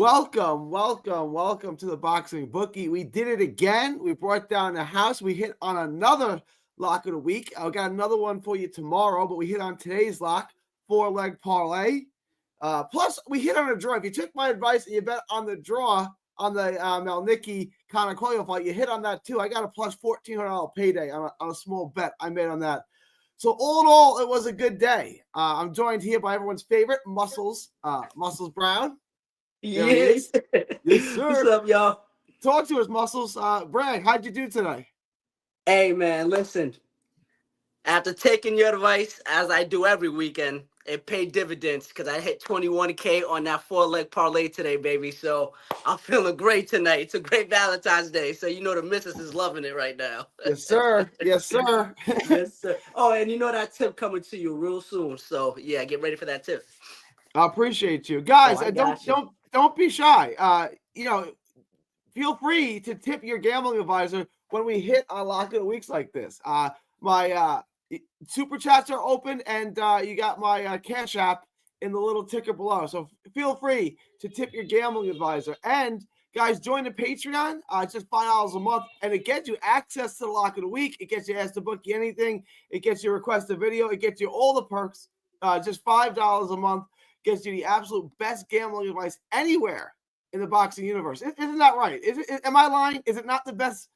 Welcome to the Boxing Bookie. We did it again. We brought down the house. We hit on another lock of the week. I got another one for you tomorrow, but we hit on today's lock, 4-leg parlay. Plus, we hit on a draw. If you took my advice and you bet on the draw on the Melnicki Conor Coyle fight, you hit on that too. I got a plus $1,400 payday on a small bet I made on that. So all in all, it was a good day. I'm joined here by everyone's favorite, Muscles Brown. Yes. Yes, sir. What's up, y'all? Talk to us, Muscles. Brad, how'd you do today? Hey, man, listen. After taking your advice, as I do every weekend, it paid dividends because I hit 21K on that 4-leg parlay today, baby. So I'm feeling great tonight. It's a great Valentine's Day. So you know the missus is loving it right now. Yes, sir. Yes, sir. Yes, sir. Oh, and you know that tip coming to you real soon. So yeah, get ready for that tip. I appreciate you. Guys, don't be shy. Feel free to tip your gambling advisor when we hit on lock of the weeks like this. My super chats are open, and you got my Cash App in the little ticker below. So feel free to tip your gambling advisor. And guys, join the Patreon. It's just $5 a month, and it gets you access to the lock of the week. It gets you asked to book you anything. It gets you request a video. It gets you all the perks. Just $5 a month gets you the absolute best gambling advice anywhere in the boxing universe. Isn't that right? Am I lying? Is it not the best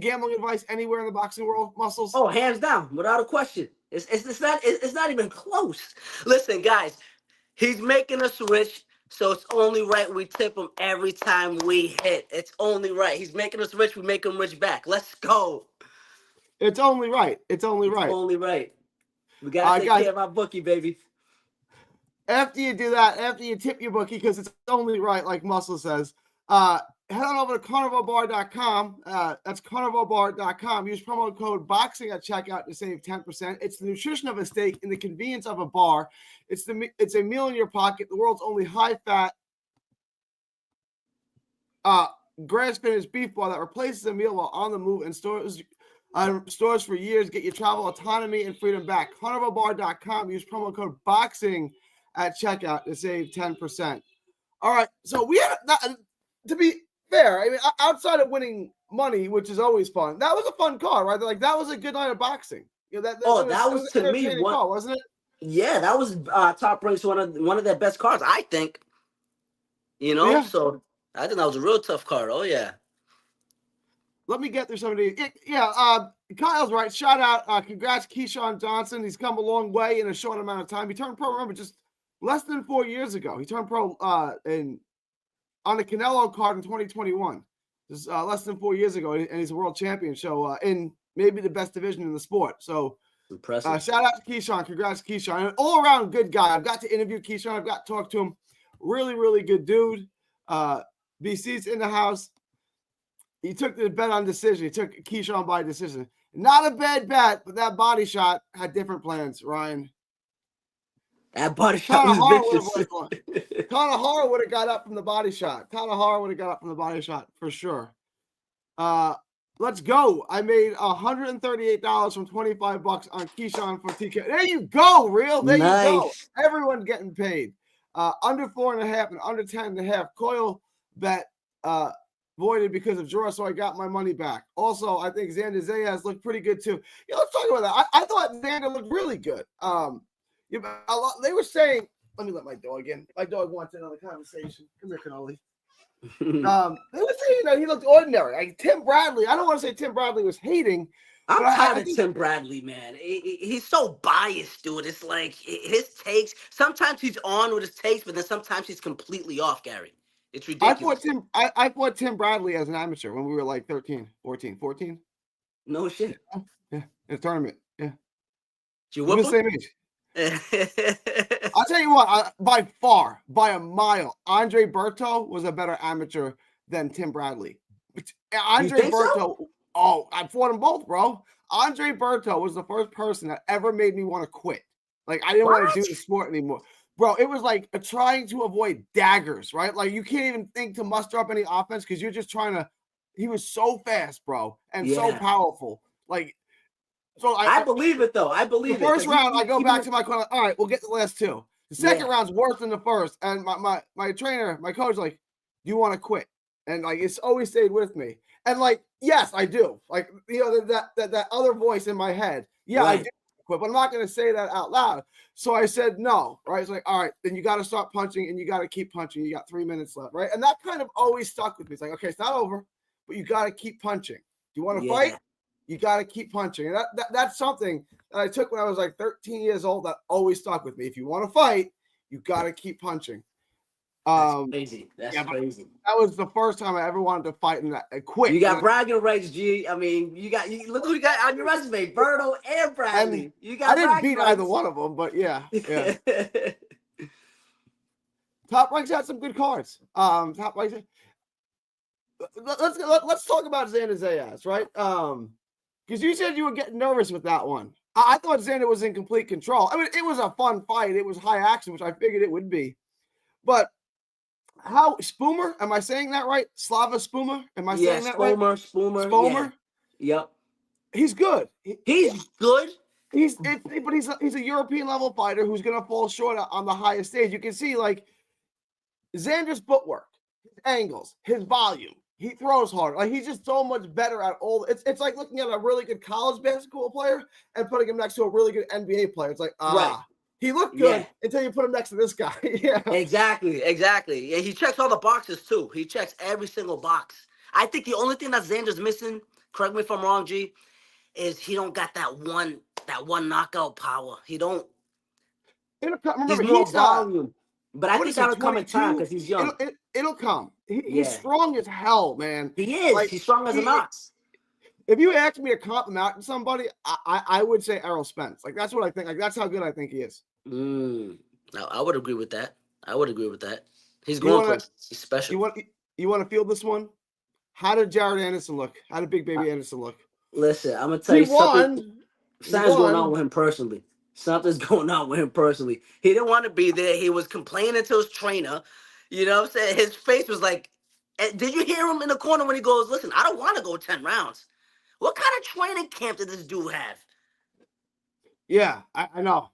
gambling advice anywhere in the boxing world, Muscles? Oh, hands down, without a question. It's not even close. Listen, guys, he's making a switch, so it's only right we tip him every time we hit. It's only right. He's making us rich, we make him rich back. Let's go. It's only right. It's only right. We gotta take care of our bookie, baby. After you do that, after you tip your bookie, because it's only right, like Muscle says, head on over to carnivalbar.com. That's carnivalbar.com. Use promo code BOXING at checkout to save 10%. It's the nutrition of a steak and the convenience of a bar. It's a meal in your pocket, the world's only high-fat grass-finished beef bar that replaces a meal while on the move and stores for years. Get your travel autonomy and freedom back. carnivalbar.com. Use promo code BOXING at checkout to save 10%. All right, so we had to be fair. I mean, outside of winning money, which is always fun, that was a fun card, right? Like that was a good night of boxing. You know, that was to me call, wasn't it? Yeah, that was Top Rank's one of their best cards, I think. You know, so I think that was a real tough card. Oh yeah. Let me get through some of these. Yeah, Kyle's right. Shout out, congrats, Keyshawn Johnson. He's come a long way in a short amount of time. He turned pro, remember, just less than 4 years ago. He turned pro on the Canelo card in 2021. Just less than 4 years ago, and he's a world champion. So in maybe the best division in the sport. So impressive. Shout out to Keyshawn. Congrats, Keyshawn. An all-around good guy. I've got to interview Keyshawn. I've got to talk to him. Really, really good dude. BC's in the house. He took the bet on decision. He took Keyshawn by decision. Not a bad bet, but that body shot had different plans, Ryan. That body shot was vicious. Conor Horror would have got up from the body shot. For sure. Let's go. I made $138 from $25 on Keyshawn for TK. There you go, Real. There you go. Everyone getting paid. Under 4.5 and under 10.5. Coyle bet voided because of draw, so I got my money back. Also, I think Xander Zayas looked pretty good too. Yeah, let's talk about that. I thought Xander looked really good. They were saying, let me let my dog in. My dog wants in on the conversation. Come here, Cannoli. They were saying that he looked ordinary. Like Tim Bradley. I don't want to say Tim Bradley was hating. I'm tired of Tim Bradley, man. He's so biased, dude. It's like his takes. Sometimes he's on with his takes, but then sometimes he's completely off, Gary. It's ridiculous. I fought Tim Bradley as an amateur when we were like 13, 14. No shit. Yeah, in a tournament. Yeah. Did you whip him? Same age. I'll tell you what, by far, by a mile, Andre Berto was a better amateur than Tim Bradley. Andre Berto, I fought them both, bro. Andre Berto was the first person that ever made me want to quit. Like, I didn't want to do the sport anymore. Bro, it was like trying to avoid daggers, right? Like, you can't even think to muster up any offense because you're just trying to – he was so fast, bro, and so powerful. Like, so I believe it, though. I believe it. The first round, I go back to my corner. All right, we'll get the last two. The second round's worse than the first. And my trainer, my coach, like, do you want to quit? And like it's always stayed with me. And like, yes, I do. Like, you know, that other voice in my head. Yeah, I do quit, but I'm not going to say that out loud. So I said no, right? It's like, all right, then you got to start punching and you got to keep punching. You got 3 minutes left, right? And that kind of always stuck with me. It's like, okay, it's not over, but you got to keep punching. Do you want to fight? You got to keep punching. And that's something that I took when I was like 13 years old that always stuck with me. If you want to fight, you got to keep punching. That's crazy. That's crazy. That was the first time I ever wanted to fight and quit. You got bragging rights, G. I mean, you look who you got on your resume, Berto and Bradley. You got. I didn't beat either one of them, but yeah. Top Rank's had some good cards. Top Rank's. Let's talk about Xander Zayas, right? Because you said you were getting nervous with that one. I thought Xander was in complete control. I mean, it was a fun fight. It was high action, which I figured it would be. But how Spoomer? Am I saying that right? Slava Spoomer? Am I saying that right? Spoomer. Yeah. Yep. He's good. He's good. But he's a European level fighter who's gonna fall short on the highest stage. You can see like Xander's footwork, his angles, his volume. He throws hard. Like he's just so much better at all. It's like looking at a really good college basketball player and putting him next to a really good NBA player. It's like right. He looked good until you put him next to this guy. Yeah. Exactly. Yeah, he checks all the boxes too. He checks every single box. I think the only thing that Xander's missing, correct me if I'm wrong, G, is he don't got that one knockout power. He don't. Remember, he's more volume. But I think that'll come in time because he's young. It'll come. He's strong as hell, man. He is. Like, he's strong as an ox. If you ask me to comp him out to somebody, I would say Errol Spence. Like that's what I think. Like that's how good I think he is. No, I would agree with that. He's going he's special. You want to field this one? How did Jared Anderson look? How did Big Baby Anderson look? Listen, I'm gonna tell you something. Something's going on with him personally. He didn't want to be there. He was complaining to his trainer. You know what I'm saying? His face was like, did you hear him in the corner when he goes, listen, I don't want to go 10 rounds. What kind of training camp did this dude have? Yeah, I know.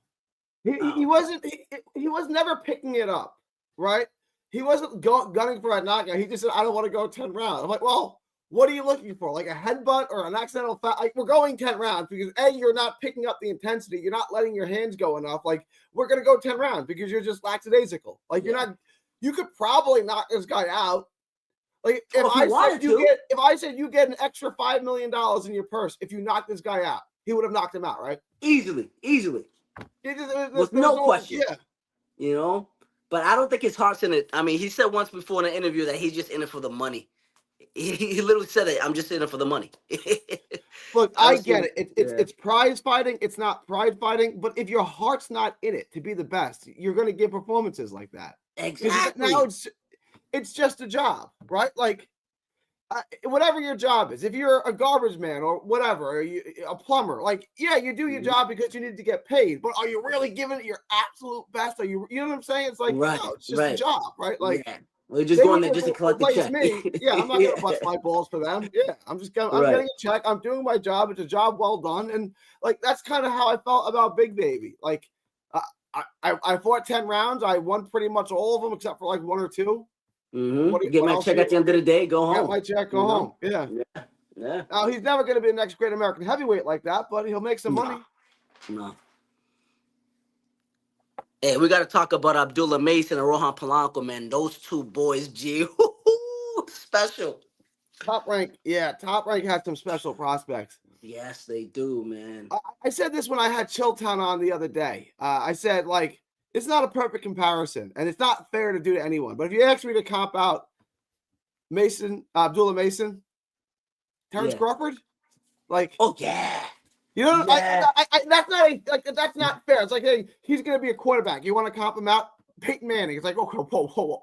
He was never picking it up, right? He wasn't gunning for a knockout. He just said, I don't want to go 10 rounds. I'm like, well, what are you looking for? Like a headbutt or an accidental foul? Like we're going 10 rounds because A, you're not picking up the intensity. You're not letting your hands go enough. Like we're going to go 10 rounds because you're just lackadaisical. Like you could probably knock this guy out. Like if I said you get an extra $5 million in your purse if you knock this guy out, he would have knocked him out, right? Easily. With no question. Yeah. You know? But I don't think his heart's in it. I mean, he said once before in an interview that he's just in it for the money. He literally said it. I'm just in it for the money. Look, I get it. It's prize fighting. It's not pride fighting. But if your heart's not in it to be the best, you're going to get performances like that. Exactly. Now it's just a job, right? Like whatever your job is. If you're a garbage man or whatever, or a plumber, like you do your job because you need to get paid. But are you really giving it your absolute best? Are you? You know what I'm saying? It's like no, it's just a job, right? Like. Yeah. We're just going there just to collect the check. Me. Yeah, I'm not gonna bust my balls for them. Yeah, I'm getting a check. I'm doing my job. It's a job well done, and like that's kind of how I felt about Big Baby. Like, I fought 10 rounds. I won pretty much all of them except for like 1 or 2. Mm-hmm. Get my check at the end of the day. Go home. Get my check. Go home. Yeah. Now he's never gonna be the next great American heavyweight like that, but he'll make some money. No. Hey, we got to talk about Abdullah Mason and Rohan Polanco, man. Those two boys, G. Special. Top Rank. Yeah, Top Rank has some special prospects. Yes, they do, man. I said this when I had Chilltown on the other day. I said, like, it's not a perfect comparison, and it's not fair to do to anyone. But if you ask me to comp out Abdullah Mason, Terrence Crawford, like, oh, yeah. You know, that's not fair. It's like, hey, he's going to be a quarterback. You want to comp him out? Peyton Manning. It's like, oh, whoa.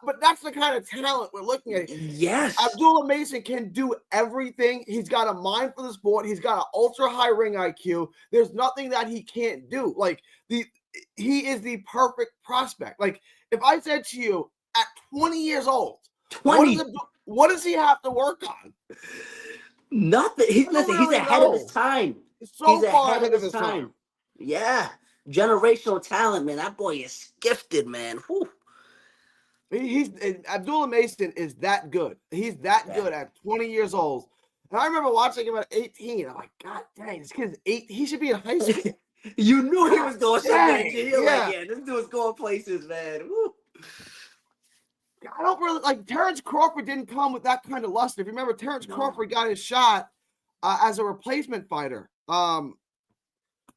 But that's the kind of talent we're looking at. Yes. Abdullah Mason can do everything. He's got a mind for the sport. He's got an ultra high ring IQ. There's nothing that he can't do. Like he is the perfect prospect. Like if I said to you at 20 years old, what does he have to work on? Nothing. He's ahead of his time. He's far ahead of his time. Yeah. Generational talent, man. That boy is gifted, man. Whew. Abdullah Mason is that good. He's that good at 20 years old. And I remember watching him at 18. I'm like, God dang, this kid's 8. He should be in high school. You knew he was going somewhere. You're yeah. like, yeah, this dude's going places, man. Woo. I don't really like Terrence Crawford didn't come with that kind of luster. If you remember, Terrence Crawford got his shot as a replacement fighter. Who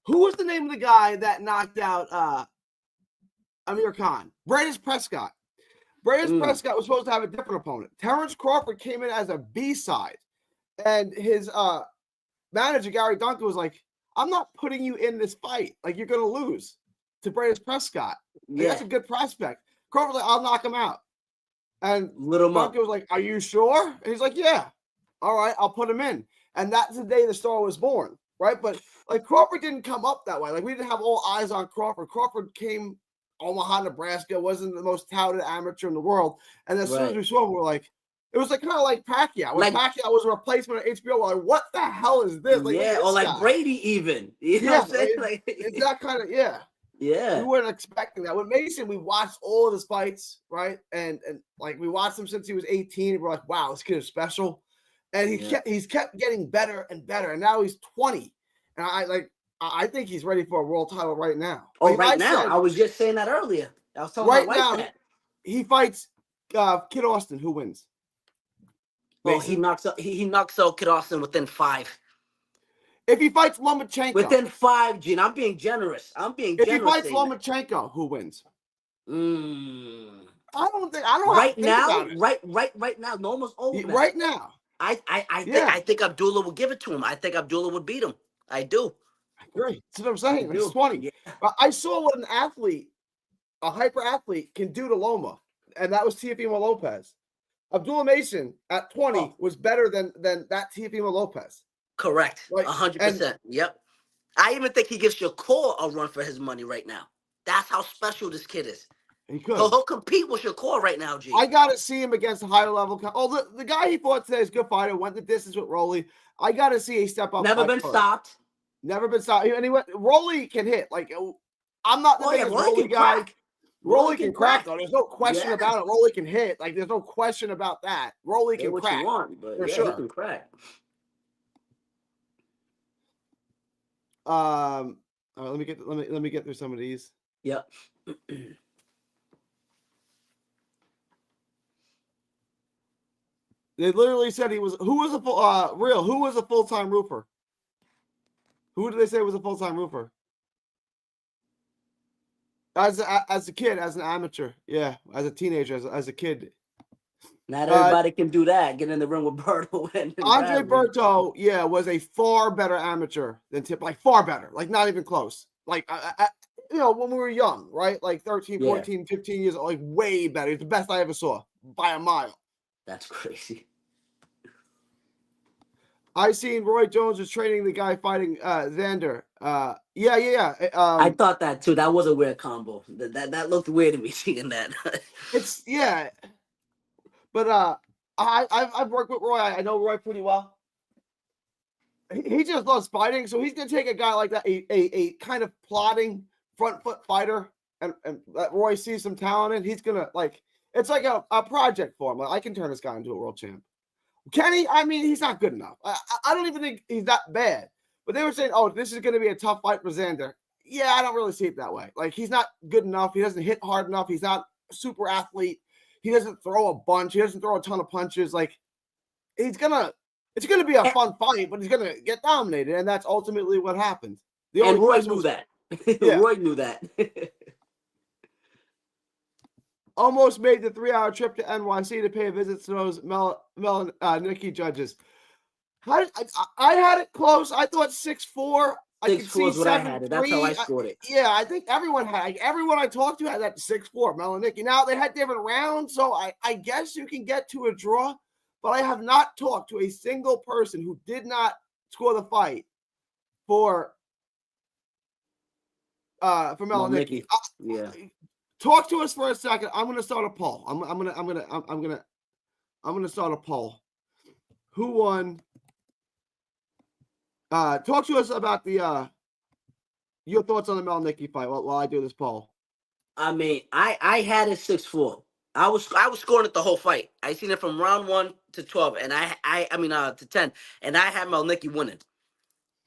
was the name of the guy that knocked out Amir Khan? Bradis Prescott. Bradis Prescott was supposed to have a different opponent. Terrence Crawford came in as a B-side. And his manager, Gary Duncan, was like, I'm not putting you in this fight. Like, you're going to lose to Bradis Prescott. Like, that's a good prospect. Crawford's like, I'll knock him out. And Duncan was like, are you sure? And he's like, yeah. All right, I'll put him in. And that's the day the star was born, right? But, like, Crawford didn't come up that way. Like, we didn't have all eyes on Crawford. Crawford came Omaha, Nebraska, wasn't the most touted amateur in the world. And as soon as we saw him, we were like, it was like kind of like Pacquiao. When Pacquiao was a replacement at HBO, we're like, what the hell is this? Like, or like guy. Brady even. You know what I'm saying? It's that kind of, Yeah. We weren't expecting that. With Mason, we watched all of his fights, right? And like we watched him since he was 18. And we're like, wow, this kid is special. And he's kept getting better and better. And now he's 20. And I think he's ready for a world title right now. Oh, like right now. I was just saying that earlier. I was telling my wife that. He fights Kid Austin. Who wins? Well, he knocks out Kid Austin within 5. If he fights Lomachenko. Within 5, Gene. I'm being generous. If he fights Lomachenko, who wins? I don't right now. Right now, Loma's over. Right now. I think Abdullah will give it to him. I think Abdullah would beat him. I do. I agree. That's what I'm saying. It's funny. Yeah. I saw what an athlete, a hyper athlete, can do to Loma, and that was Teofimo Lopez. Abdullah Mason at 20 was better than that Teofimo Lopez. Correct. 100%. Yep. I even think he gives Shakur a run for his money right now. That's how special this kid is. He could. He'll compete with Shakur right now, G. I got to see him against a higher level. The guy he fought today is a good fighter, went the distance with Rolly. I got to see a step up. Never been stopped. Anyway, Rolly can hit. Like, I'm not the biggest Rolly guy. Crack. Rolly can crack, though. There's no question about it. Rolly can hit. Like, there's no question about that. Rolly can crack. What you want, but for sure. He can crack. All right, let me get through some of these. Yep. They literally said who was a full-time roofer? Who did they say was a full-time roofer? As a kid, as an amateur, as a teenager, as a kid. Not everybody can do that. Get in the ring with Berto. Andre Berto, was a far better amateur than Tip. Like, far better. Like, not even close. Like, when we were young, right? Like 13, 14, 15 years old. Like, way better. It's the best I ever saw by a mile. That's crazy. I seen Roy Jones was training the guy fighting Xander. I thought that too. That was a weird combo. That looked weird to me seeing that. But I've worked with Roy. I know Roy pretty well. He just loves fighting, so he's gonna take a guy like that, a kind of plodding front foot fighter, and let Roy see some talent in. He's gonna it's like a project for him. Like, I can turn this guy into a world champ. Kenny, I mean, he's not good enough. I don't even think he's that bad. But they were saying, oh, this is going to be a tough fight for Xander. Yeah, I don't really see it that way. Like, he's not good enough. He doesn't hit hard enough. He's not a super athlete. He doesn't throw a bunch. He doesn't throw a ton of punches. Like, it's going to be a fun fight, but he's going to get dominated. And that's ultimately what happened. And Roy knew that. Roy knew that. Almost made the 3-hour trip to NYC to pay a visit to those Nikki judges. I had it close. I thought 6-4. 6-4 is what I had it. That's how I scored it. I think everyone I talked to had that 6-4, Mel and Nikki. Now, they had different rounds, so I guess you can get to a draw, but I have not talked to a single person who did not score the fight for Mel and Nikki. Talk to us for a second. I'm going to start a poll. I'm going to start a poll. Who won? Talk to us about your thoughts on the Mel Nikki fight while I do this poll. I mean, I had it 6-4. I was scoring it the whole fight. I seen it from round 1 to 12, and to 10, and I had Melnicki winning.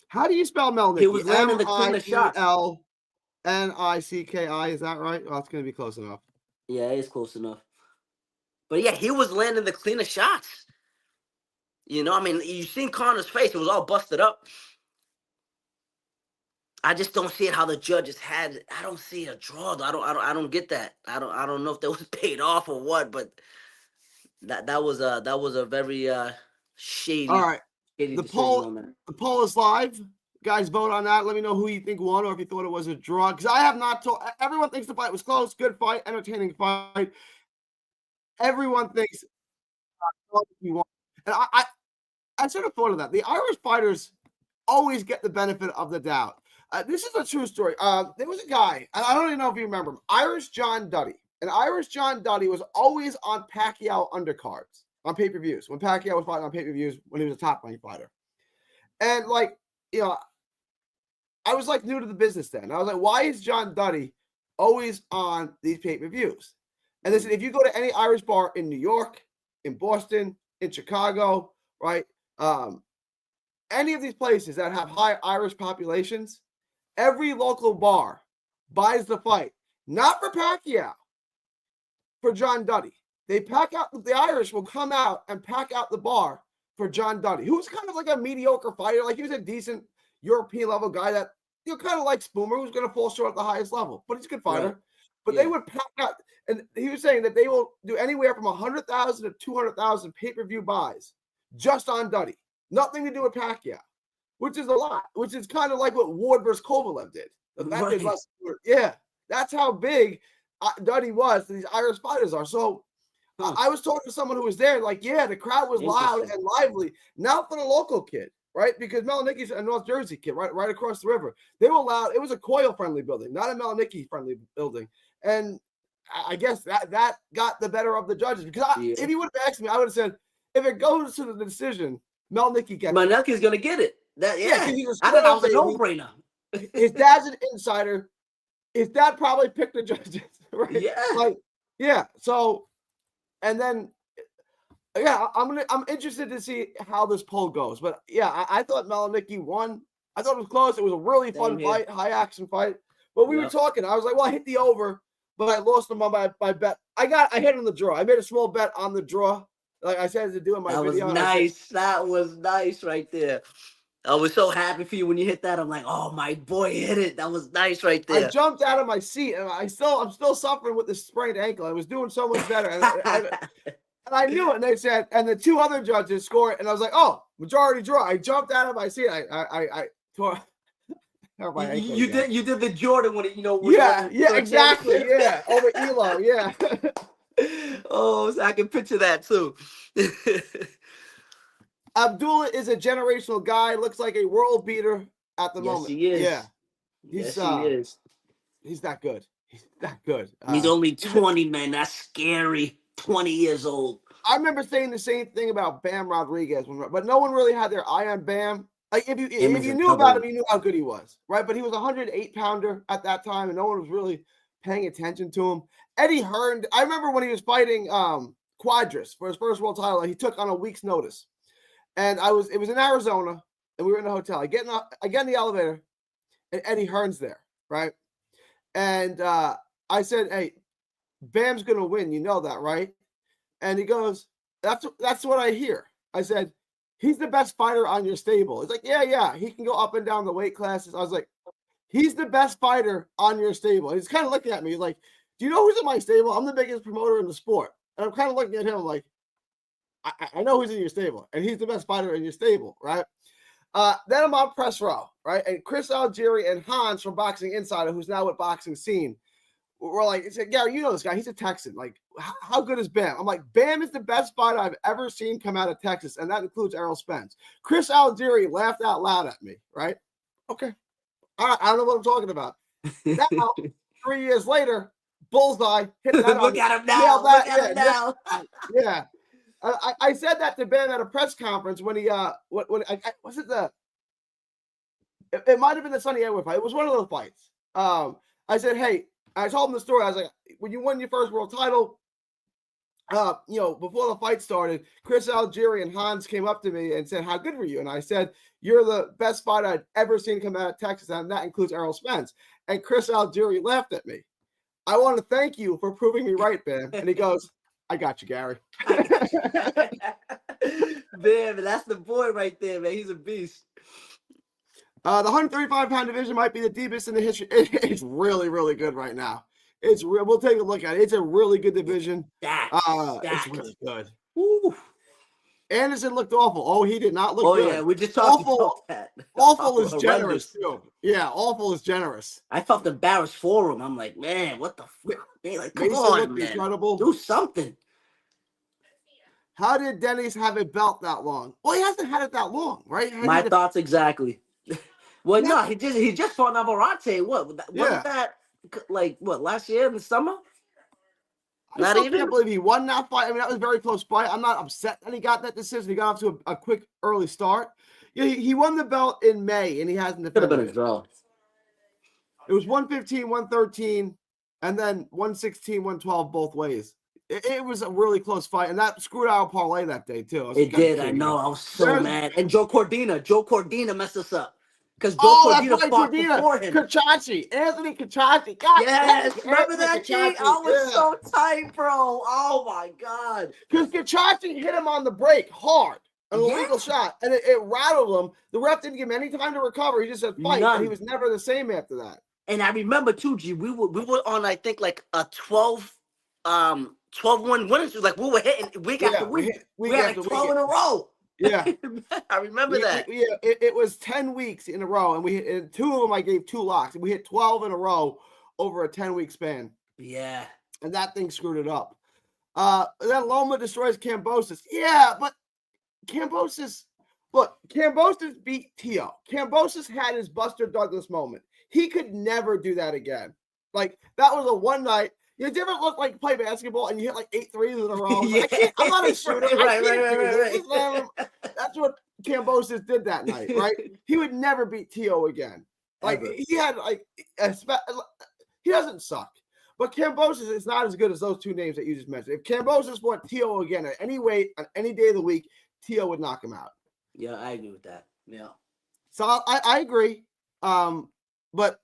How do you spell Melnicki? He was landing the cleanest shots. Melnicki. Is that right? Well, it's going to be close enough. Yeah, it's close enough. But yeah, he was landing the cleanest shots. You know, I mean, you seen Connor's face; it was all busted up. I just don't see it how the judges had. I don't see a draw. I don't get that. I don't know if that was paid off or what, but that was a very shady. All right. Shady The decision poll on that. the poll is live. Guys, vote on that. Let me know who you think won or if you thought it was a draw. Because I have not told. Everyone thinks the fight was close. Good fight. Entertaining fight. Everyone thinks he won. And I sort of thought of that. The Irish fighters always get the benefit of the doubt. This is a true story. There was a guy, and I don't even know if you remember him, Irish John Duddy. And Irish John Duddy was always on Pacquiao undercards, on pay-per-views, when Pacquiao was fighting on pay-per-views when he was a top-ranked fighter. And, like, you know, I was, like, new to the business then. I was like, why is John Duddy always on these pay-per-views? And listen, if you go to any Irish bar in New York, in Boston, in Chicago, right, any of these places that have high Irish populations, every local bar buys the fight, not for Pacquiao, for John Duddy. They pack out, the Irish will come out and pack out the bar for John Duddy, who's kind of like a mediocre fighter. Like, he was a decent European level guy that, you know, kind of like Spoomer, who's going to fall short at the highest level, but he's a good fighter. Right. But they would pack out, and he was saying that they will do anywhere from 100,000 to 200,000 pay-per-view buys just on Duddy. Nothing to do with Pacquiao, which is a lot, which is kind of like what Ward versus Kovalev did. Right. Yeah, that's how big Duddy was to these Irish fighters are. So I was talking to someone who was there, like, yeah, the crowd was loud and lively. Not for the local kid, right? Because Melnicki's a North Jersey kid, right across the river. They were loud. It was a Coyle-friendly building, not a Melnicki-friendly building. And I guess that got the better of the judges. Because if you would have asked me, I would have said, if it goes to the decision, Melnicki gets it. Melnicki's going to get it. I thought that was a no-brainer. His dad's an insider. His dad probably picked the judges, right? Yeah. Like, yeah. So, and then, yeah, I'm interested to see how this poll goes. But yeah, I thought Melnicki won. I thought it was close. It was a really fun fight, high action fight. But we were talking. I was like, well, I hit the over, but I lost him on my bet. I hit on the draw. I made a small bet on the draw, like I said to do in my video. Was nice. That was nice right there. I was so happy for you when you hit that. I'm like, oh, my boy hit it. That was nice right there. I jumped out of my seat, and I'm still suffering with this sprained ankle. I was doing so much better, and I knew it. And they said, and the two other judges scored, and I was like, oh, majority draw. I jumped out of my seat. I tore my ankle. You did the Jordan when it, you know. Yeah, exactly. Yeah, over Elo. Yeah. Oh, so I can picture that too. Abdullah is a generational guy. Looks like a world beater at the moment. He is. Yeah, he is. He's that good. He's that good. He's only 20, man. That's scary. 20 years old. I remember saying the same thing about Bam Rodriguez, but no one really had their eye on Bam. Like, if you knew about him, you knew how good he was, right? But he was a 108-pounder at that time, and no one was really paying attention to him. Eddie Hearn, I remember when he was fighting Quadras for his first world title, he took on a week's notice. And it was in Arizona, and we were in a hotel. I get in the elevator, and Eddie Hearn's there, right? And I said, hey, Bam's going to win. You know that, right? And he goes, that's what I hear. I said, he's the best fighter on your stable. He's like, yeah. He can go up and down the weight classes. I was like, he's the best fighter on your stable. He's kind of looking at me like, do you know who's in my stable? I'm the biggest promoter in the sport. And I'm kind of looking at him like, I know who's in your stable, and he's the best fighter in your stable, right? Then I'm on press row, right? And Chris Algieri and Hans from Boxing Insider, who's now with Boxing Scene, were like, Gary, you know this guy. He's a Texan. Like, how good is Bam? I'm like, Bam is the best fighter I've ever seen come out of Texas, and that includes Errol Spence. Chris Algieri laughed out loud at me, right? Okay. I don't know what I'm talking about. Now, 3 years later, bullseye. Hit that Look at him now. Look at him now. Yeah. I said that to Ben at a press conference when he was it it might have been the Sonny Edward fight. It was one of those fights. I said, hey, I told him the story. I was like, when you won your first world title, before the fight started, Chris Algieri and Hans came up to me and said, "How good were you?" And I said, "You're the best fight I'd ever seen come out of Texas, and that includes Errol Spence." And Chris Algieri laughed at me. "I want to thank you for proving me right, Bam." And he goes, "I got you, Gary." Man, that's the boy right there, man. He's a beast. The 135-pound division might be the deepest in the history. It's really, really good right now. It's real. We'll take a look at it. It's a really good division. It's really good. Woo. Anderson looked awful. Oh, he did not look good. Oh, yeah, we just talked about that. Awful is generous, too. Yeah, awful is generous. I felt embarrassed for him. I'm like, man, what the fuck? Like, come Mason on, looked man. incredible. Do something. How did Dennis have a belt that long? Well, he hasn't had it that long, right? My thoughts exactly. Well, no, he just fought Navarrete. Wasn't that like what, last year in the summer? I can't believe he won that fight. I mean, that was a very close fight. I'm not upset that he got that decision. He got off to a quick early start. Yeah, he won the belt in May, and he hasn't defended. Could have been a draw. It was 115, 113, and then 116, 112 both ways. It was a really close fight, and that screwed our parlay that day too. It did. I know. I was so mad. And Joe Cordina messed us up. Because Joe Cordina fought before him. Anthony Kachachi. God, yes, remember that, G? I was so tight, bro. Oh, my God. Because Kachachi hit him on the break hard, an illegal shot, and it rattled him. The ref didn't give him any time to recover. He just said fight, and he was never the same after that. And I remember, too, G, we were on, I think, like a 12-1 winners. Like, we were hitting week after week. We had like 12 in a row. Yeah, I remember that. It was 10 weeks in a row, and in 2 of them I gave 2 locks. We hit 12 in a row over a 10-week span. Yeah, and that thing screwed it up. Then Loma destroys Kambosos. Yeah, but Kambosos beat Tio. Kambosos had his Buster Douglas moment. He could never do that again. Like, that was a one night. You ever look like play basketball and you hit like 8 threes in a row? I'm not a shooter. Right. That's what Kambosos did that night, right? He would never beat Tio again. Like, he had like he doesn't suck. But Kambosos is not as good as those 2 names that you just mentioned. If Kambosos fought Tio again at any weight, on any day of the week, Tio would knock him out. Yeah, I agree with that. Yeah. So I agree. But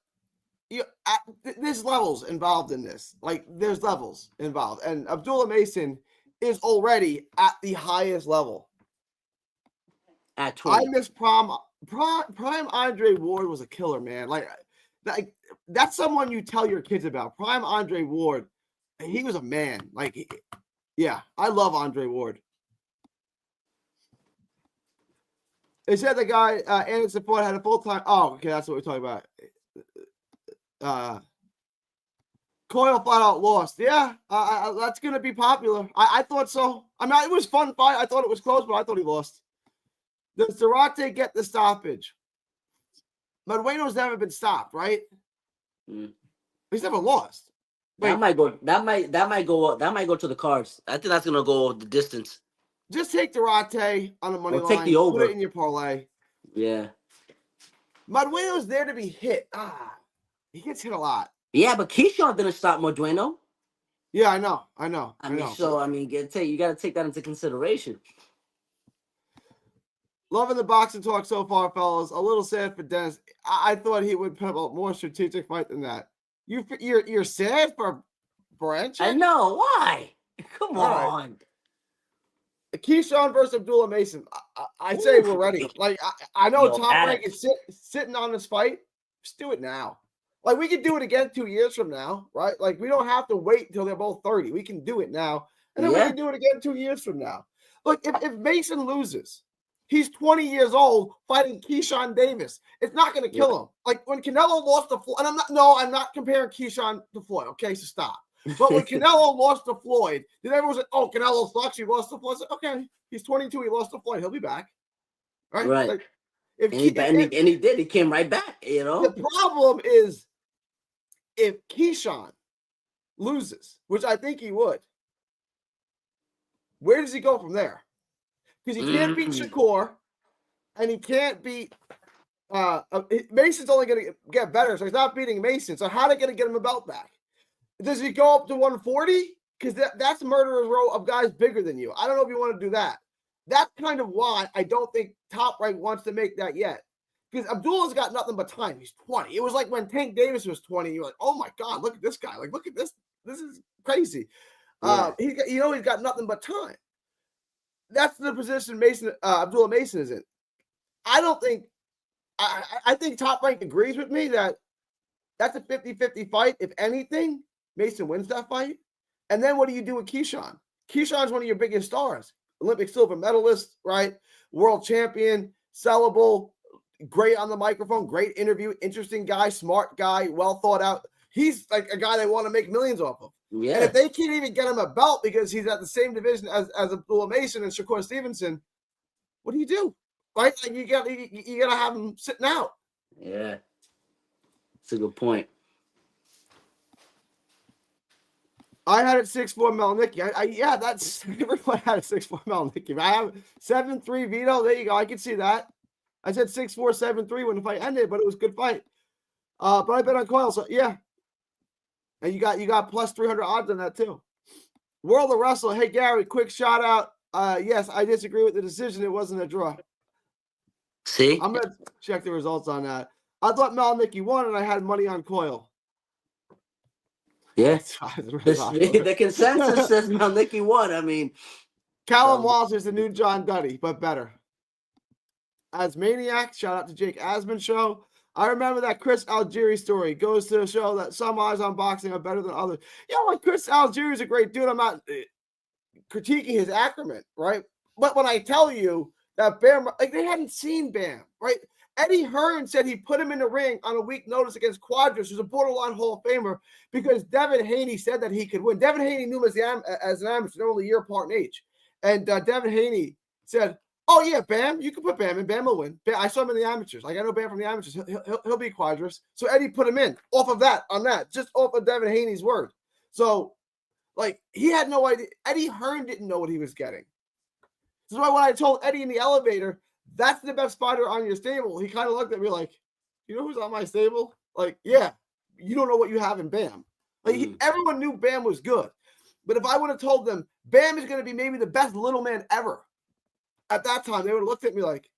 there's levels involved in this. Like, there's levels involved. And Abdullah Mason is already at the highest level. At 20. I miss Prime Andre Ward was a killer, man. Like that's someone you tell your kids about. Prime Andre Ward, he was a man. Like, yeah, I love Andre Ward. They said the guy, Anderson Ford, had a full-time. Oh, okay, that's what we're talking about. Coyle flat out lost. Yeah, that's going to be popular. I thought so. I mean, it was a fun fight. I thought it was close, but I thought he lost. Does Zarate get the stoppage? Madueno's never been stopped, right? He's never lost. That might go to the cards. I think that's going to go the distance. Just take Zarate on the money line. Take the over. Put it in your parlay. Yeah. Madueno's there to be hit. He gets hit a lot. Yeah, but Keyshawn didn't stop Madueno. Yeah, I know. I mean, you got to take that into consideration. Loving the boxing talk so far, fellas. A little sad for Dennis. I thought he would put up a more strategic fight than that. You're sad for Berinchyk? I know. Why? Come on. Keyshawn versus Abdullah Mason. I say we're ready. Like, I know Top Rank is sitting on this fight. Just do it now. Like, we can do it again 2 years from now, right? Like, we don't have to wait until they're both 30. We can do it now. And then we can do it again 2 years from now. Look, if Mason loses, he's 20 years old fighting Keyshawn Davis. It's not going to kill him. Like, when Canelo lost to Floyd, and I'm not comparing Keyshawn to Floyd, okay? So stop. But when Canelo lost to Floyd, then everyone said, oh, Canelo sucks. He lost to Floyd. I said, okay, he's 22. He lost to Floyd. He'll be back. Right. Like, he did. He came right back, you know? The problem is if Keyshawn loses, which I think he would, where does he go from there? Because he can't beat Shakur, and he can't beat Mason's only going to get better, so he's not beating Mason. So how are they going to get him a belt back? Does he go up to 140? because that's murderer's row of guys bigger than you. I don't know if you want to do that. That's kind of why I don't think Top Rank wants to make that yet. Because Abdullah's got nothing but time. He's 20. It was like when Tank Davis was 20. You're like, oh my God, look at this guy. Like, look at this. This is crazy. Yeah. He's got nothing but time. That's the position Abdullah Mason is in. I don't think I think Top Rank agrees with me that that's a 50-50 fight. If anything, Mason wins that fight. And then what do you do with Keyshawn? Keyshawn's one of your biggest stars. Olympic silver medalist, right? World champion, sellable, great on the microphone, great interview, interesting guy, smart guy, well thought out. He's like a guy they want to make millions off of. Yeah. And if they can't even get him a belt because he's at the same division as Abdullah Mason and Shakur Stevenson, what do you do? Right? Like you gotta have him sitting out. Yeah. That's a good point. I had it 6'4" Melnicki. That's everyone had a 6'4" Melnicki. I have 7'3" Vito. There you go. I can see that. I said 6'4", 7'3" when the fight ended, but it was a good fight. But I bet on Coyle, so yeah. And you got plus 300 odds on that too. World of Wrestle. Hey Gary, quick shout out. Yes, I disagree with the decision. It wasn't a draw. See, I'm gonna check the results on that. I thought Melnicki won, and I had money on Coyle. Yeah, the consensus says Melnicki won. I mean, Callum Walsh is the new John Duddy, but better. As Maniac, shout out to Jake Asman show. I remember that Chris Algieri story. Goes to show that some eyes on boxing are better than others. Like Chris Algieri is a great dude. I'm not critiquing his acumen, right? But when I tell you that Bam, like they hadn't seen Bam, right? Eddie Hearn said he put him in the ring on a week notice against Quadras, who's a borderline Hall of Famer, because Devin Haney said that he could win. Devin Haney knew him as an amateur, they're only a year apart in age. And Devin Haney said, oh, yeah, Bam, you can put Bam in. Bam will win. I saw him in the amateurs. Like, I know Bam from the amateurs. He'll be Quadras. So Eddie put him in off of that, just off of Devin Haney's word. So, like, he had no idea. Eddie Hearn didn't know what he was getting. This is why when I told Eddie in the elevator, that's the best fighter on your stable, he kind of looked at me like, you know who's on my stable? Like, yeah, you don't know what you have in Bam. Like, everyone knew Bam was good. But if I would have told them Bam is going to be maybe the best little man ever, at that time, they would have looked at me like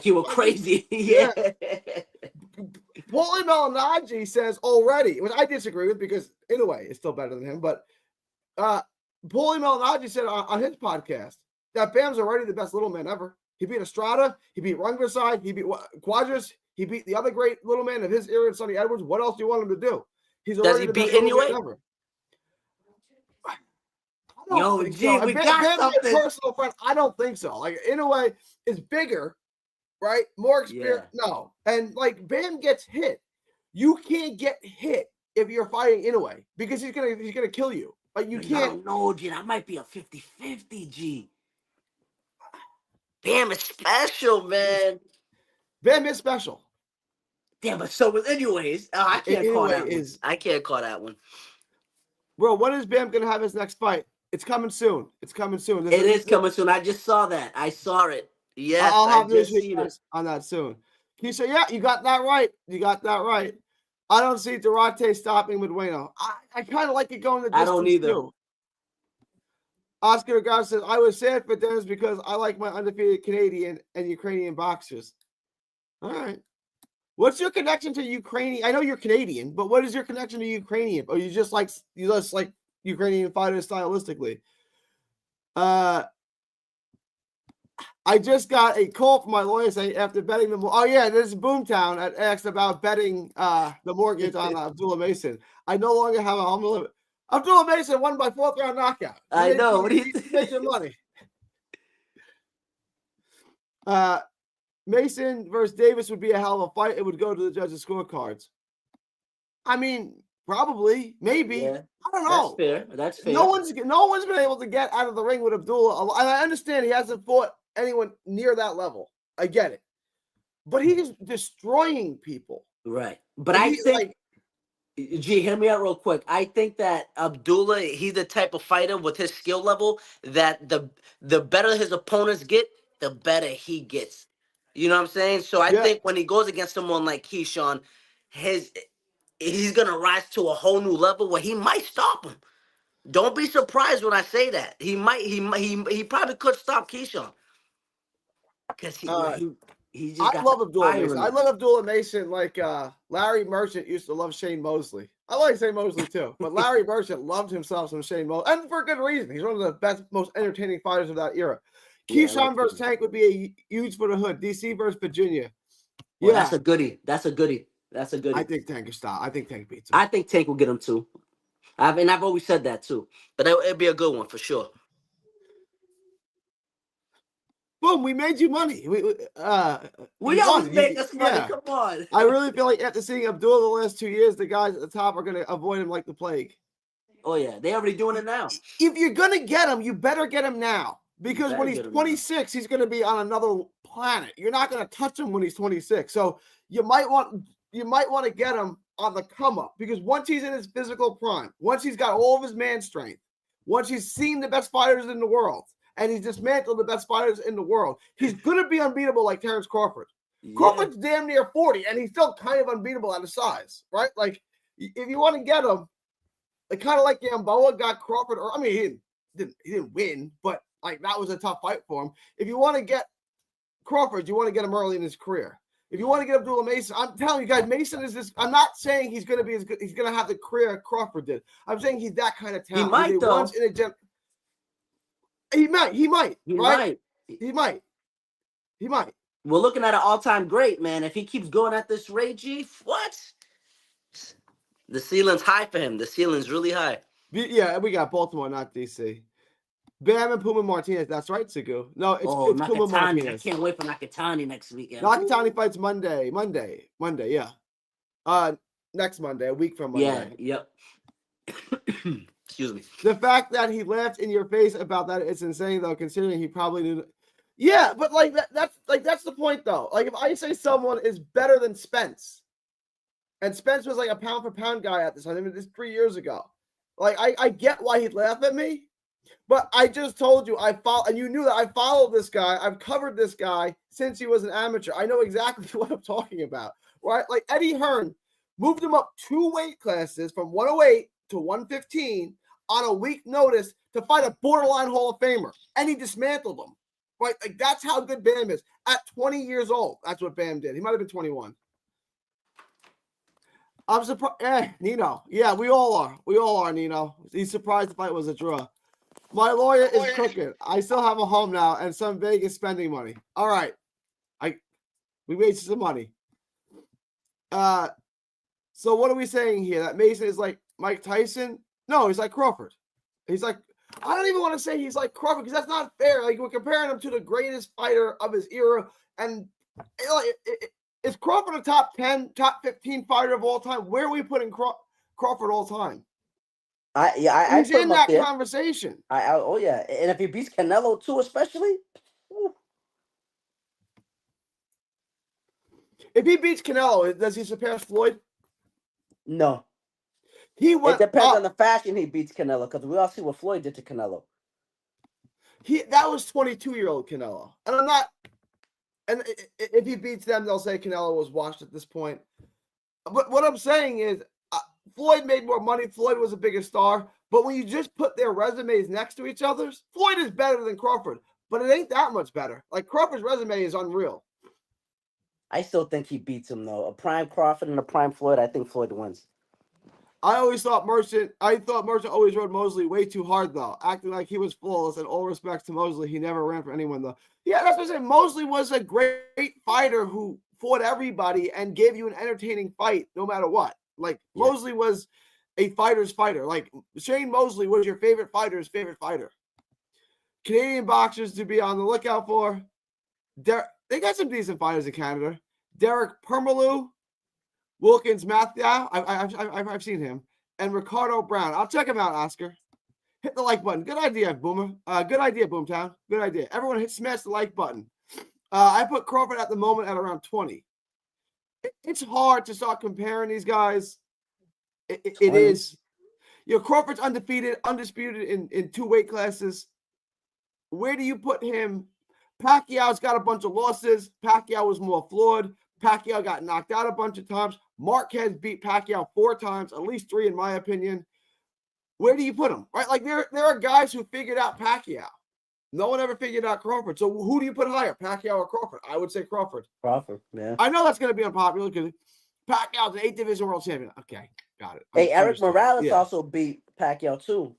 you were crazy. Yeah. Paulie Malignaggi says already, which I disagree with because in a way it's still better than him. But Paulie Malignaggi said on his podcast that Bam's already the best little man ever. He beat Estrada, he beat Rungvisai, he beat Quadras, he beat the other great little man of his era, Sonny Edwards. What else do you want him to do? He's already the best little man ever. Yo, G, we got something. Personal friend, I don't think so. Like, in a way, it's bigger, right? More experience. Yeah. No. And, like, Bam gets hit. You can't get hit if you're fighting in a way because he's gonna kill you. Like, you can't. I don't know, G. That might be a 50-50, G. Bam is special, man. Bam is special. Yeah, but so anyways, I can't call that one. I can't call that one. Bro, when is Bam gonna have his next fight? It's coming soon. It's coming soon. It is coming soon. I just saw that. I saw it. Yes, I'll have this on that soon. Can you say, yeah, you got that right. You got that right. I don't see Durante stopping Medueno. I kind of like it going the distance. I don't either. Too. Oscar Gar says, I was sad for Dennis because I like my undefeated Canadian and Ukrainian boxers. All right. What's your connection to Ukrainian? I know you're Canadian, but what is your connection to Ukrainian? Or you just like Ukrainian fighters stylistically? I just got a call from my lawyer saying after betting the this is Boomtown that asked about betting the mortgage on Abdullah Mason. I no longer have a home limit. Abdullah Mason won by 4th round knockout. I know. What do you make your money? Mason versus Davis would be a hell of a fight. It would go to the judges' scorecards. I mean, probably, maybe. Yeah, I don't know. That's fair. No one's been able to get out of the ring with Abdullah. And I understand he hasn't fought anyone near that level. I get it. But he's destroying people. Right. But I think G, hear me out real quick. I think that Abdullah, he's the type of fighter with his skill level that the better his opponents get, the better he gets. You know what I'm saying? So I think when he goes against someone like Keyshawn, he's gonna rise to a whole new level where he might stop him. Don't be surprised when I say that. He probably could stop Keyshawn because he just I got love Abdullah fire Mason. in I him. love Abdullah Mason like Larry Merchant used to love Shane Mosley. I like Shane Mosley too, but Larry Merchant loved himself some Shane Mosley, and for good reason. He's one of the best, most entertaining fighters of that era. Yeah, Keyshawn versus Tank would be a huge for the hood. DC versus Virginia. Well, that's a goodie. That's a goodie. I think Tank is style. I think Tank beats him. I think Tank will get him too. I've always said that too. But it'd be a good one for sure. Boom, we made you money. We always make us money. Yeah. Come on. I really feel like after seeing Abdul the last 2 years, the guys at the top are going to avoid him like the plague. Oh, yeah. They're already doing it now. If you're going to get him, you better get him now. Because when he's 26, he's going to be on another planet. You're not going to touch him when he's 26. So you might want to get him on the come up. Because once he's in his physical prime, once he's got all of his man strength, once he's seen the best fighters in the world, and he's dismantled the best fighters in the world, he's going to be unbeatable like Terrence Crawford. Yeah. Crawford's damn near 40, and he's still kind of unbeatable at his size, right? Like, if you want to get him, kind of like Gamboa got Crawford, or I mean, he didn't win, but like that was a tough fight for him. If you want to get Crawford, you want to get him early in his career. If you want to get Abdullah Mason, I'm telling you guys, Mason is this. I'm not saying he's going to be as good. He's going to have the career Crawford did. I'm saying he's that kind of talent. He might, though. He might. We're looking at an all-time great, man. If he keeps going at this rate, G, what? The ceiling's high for him. The ceiling's really high. Yeah, we got Baltimore, not DC. Bam and Puma Martinez. That's right, Sugu. No, it's Puma Martinez. I can't wait for Nakatani next weekend. Nakatani fights Monday, yeah. Next Monday, a week from Monday. Yeah, yep. Excuse me. The fact that he laughed in your face about that, it's insane though, considering he probably didn't. Yeah, but like that's the point though. Like if I say someone is better than Spence, and Spence was like a pound for pound guy at this time, I mean, this 3 years ago. Like I get why he'd laugh at me, but I just told you and you knew that I followed this guy. I've covered this guy since he was an amateur. I know exactly what I'm talking about, right? Like Eddie Hearn moved him up 2 weight classes from 108 to 115 on a week notice to fight a borderline Hall of Famer, and he dismantled him. Right? Like that's how good Bam is at 20 years old. That's what Bam did. He might have been 21. I'm surprised. Nino. Yeah, we all are. We all are, Nino. He's surprised the fight was a draw. My lawyer is cooking. I still have a home now and some Vegas spending money. All right. We made some money. So what are we saying here? That Mason is like Mike Tyson? No, he's like Crawford. He's like, I don't even want to say he's like Crawford because that's not fair. Like we're comparing him to the greatest fighter of his era. And is Crawford a top 10, top 15 fighter of all time? Where are we putting Crawford all time? He's in that conversation. Oh yeah, and if he beats Canelo too, especially. If he beats Canelo, does he surpass Floyd? No. It depends on the fashion he beats Canelo, because we all see what Floyd did to Canelo. That was 22-year-old Canelo, and I'm not. And if he beats them, they'll say Canelo was washed at this point. But what I'm saying is, Floyd made more money. Floyd was a bigger star. But when you just put their resumes next to each other's, Floyd is better than Crawford. But it ain't that much better. Like Crawford's resume is unreal. I still think he beats him though. A prime Crawford and a prime Floyd. I think Floyd wins. I thought Merchant always rode Mosley way too hard, though, acting like he was flawless. And all respects to Mosley, he never ran for anyone, though. Yeah, that's what I'm saying. Mosley was a great fighter who fought everybody and gave you an entertaining fight no matter what. Like, yeah. Mosley was a fighter's fighter. Like, Shane Mosley was your favorite fighter's favorite fighter. Canadian boxers to be on the lookout for. They got some decent fighters in Canada. Derek Permalou. Wilkins Matthew, I've seen him, and Ricardo Brown. I'll check him out, Oscar. Hit the like button. Good idea, Boomer. Good idea, Boomtown. Good idea. Everyone smash the like button. I put Crawford at the moment at around 20. It's hard to start comparing these guys. It is. You know, Crawford's undisputed in 2 weight classes. Where do you put him? Pacquiao's got a bunch of losses. Pacquiao was more flawed. Pacquiao got knocked out a bunch of times. Marquez beat Pacquiao 4 times, at least 3 in my opinion. where do you put him? Right? Like there are guys who figured out Pacquiao. No one ever figured out Crawford. So who do you put higher, Pacquiao or Crawford? I would say Crawford. Crawford, yeah. I know that's going to be unpopular because Pacquiao's an 8 division world champion. Okay, got it. Hey, Eric Understood. Morales also beat Pacquiao too.